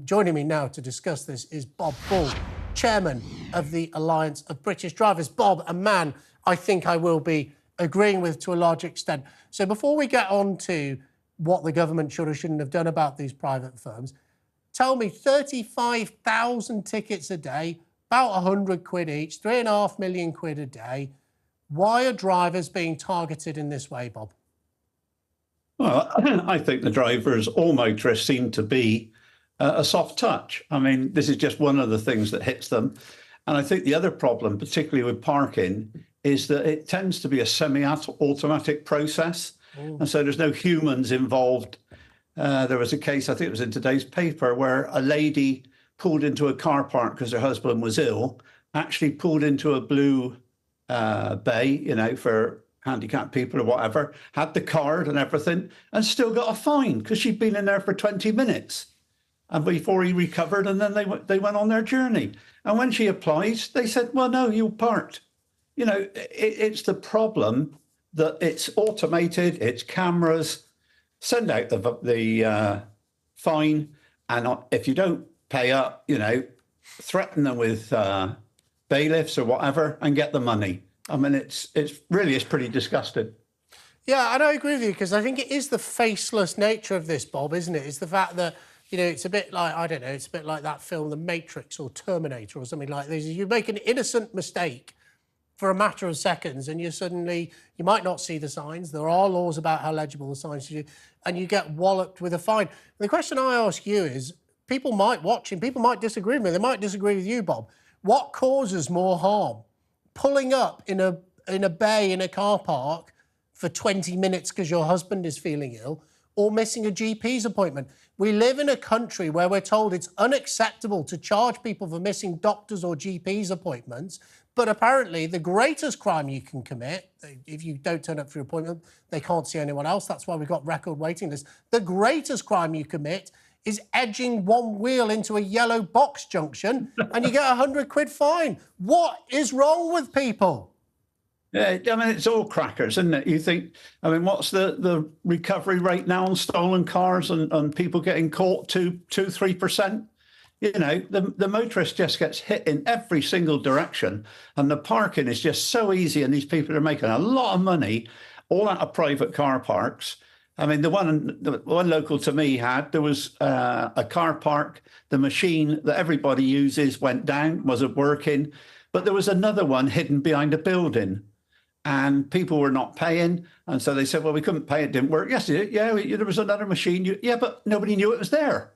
Joining me now to discuss this is Bob Bull, chairman of the Alliance of British Drivers. Bob, a man I think I will be agreeing with to a large extent. So before we get on to what the government should or shouldn't have done about these private firms, tell me, 35,000 tickets a day, about 100 quid each, 3.5 million quid a day. Why are drivers being targeted in this way, Bob? Well, I think the drivers, all motorists, seem to be a soft touch. I mean, this is just one of the things that hits them. And I think the other problem, particularly with parking, is that it tends to be a semi-automatic process. And so there's no humans involved. There was a case, I think it was in today's paper, where a lady pulled into a car park because her husband was ill, actually pulled into a blue bay, you know, for handicapped people or whatever, had the card and everything, and still got a fine because she'd been in there for 20 minutes. And before he recovered, and then they went on their journey. And when she applied, they said, well, no, you parked. You know, it's the problem that it's automated, it's cameras, send out the fine, and if you don't pay up, you know, threaten them with bailiffs or whatever and get the money. I mean, it's pretty disgusting. Yeah, and I agree with you, because I think it is the faceless nature of this, Bob, isn't it? It's the fact that, you know, it's a bit like, I don't know, it's a bit like that film, The Matrix or Terminator or something like this. You make an innocent mistake for a matter of seconds and you might not see the signs. There are laws about how legible the signs are, and you get walloped with a fine. And the question I ask you is, people might watch and people might disagree with me. They might disagree with you, Bob. What causes more harm? Pulling up in a bay in a car park for 20 minutes because your husband is feeling ill, or missing a GP's appointment? We live in a country where we're told it's unacceptable to charge people for missing doctors' or GP's appointments, but apparently the greatest crime you can commit, if you don't turn up for your appointment, they can't see anyone else. That's why we've got record waiting lists. The greatest crime you commit is edging one wheel into a yellow box junction and you get 100 quid fine. What is wrong with people? Yeah, I mean, it's all crackers, isn't it? You think, I mean, what's the recovery rate now on stolen cars and people getting caught, 3%? You know, the motorist just gets hit in every single direction, and the parking is just so easy, and these people are making a lot of money all out of private car parks. I mean, the one local to me there was a car park, the machine that everybody uses went down, wasn't working, but there was another one hidden behind a building. And people were not paying. And so they said, well, we couldn't pay, it didn't work. Yes, yeah, there was another machine. Yeah, but nobody knew it was there.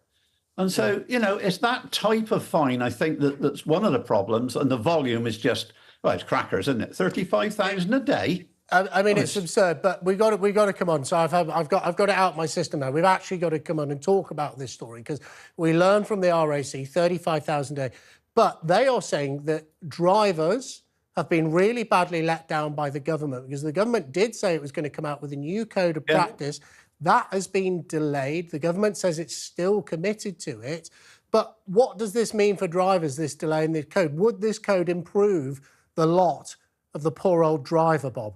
And so, you know, it's that type of fine, I think, that's one of the problems. And the volume is just, well, it's crackers, isn't it? 35,000 a day. I mean, it's absurd, but we got to come on. So I've got it out my system now. We've actually got to come on and talk about this story, because we learned from the RAC 35,000 a day. But they are saying that drivers have been really badly let down by the government, because the government did say it was going to come out with a new code of practice. That has been delayed. The government says it's still committed to it. But what does this mean for drivers, this delay in the code? Would this code improve the lot of the poor old driver, Bob?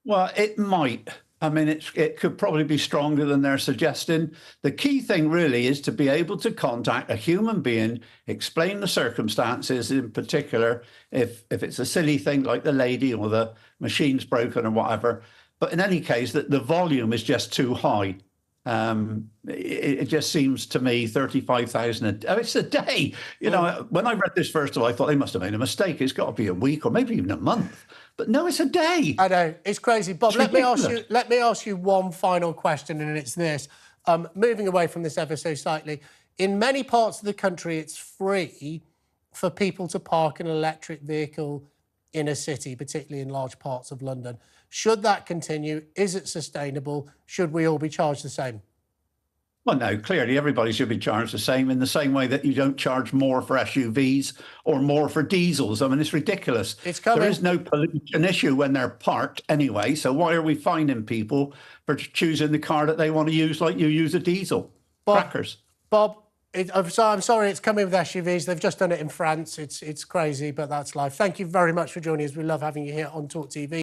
Well, it might. I mean, it could probably be stronger than they're suggesting. The key thing really is to be able to contact a human being, explain the circumstances, in particular, if it's a silly thing like the lady or the machine's broken or whatever. But in any case, the volume is just too high. It just seems to me 35,000 it's a day. You know, when I read this first of all, I thought they must have made a mistake. It's got to be a week or maybe even a month. But no, it's a day. I know, it's crazy. Bob, let me ask you one final question, and it's this. Moving away from this ever so slightly, in many parts of the country, it's free for people to park an electric vehicle in a city, particularly in large parts of London. Should that continue? Is it sustainable? Should we all be charged the same? Well, no, clearly everybody should be charged the same, in the same way that you don't charge more for SUVs or more for diesels. I mean, it's ridiculous. It's coming. There is no pollution issue when they're parked anyway, so why are we fining people for choosing the car that they want to use like you use a diesel? Crackers. Bob, I'm sorry it's coming with SUVs. They've just done it in France. It's crazy, but that's life. Thank you very much for joining us. We love having you here on TalkTV.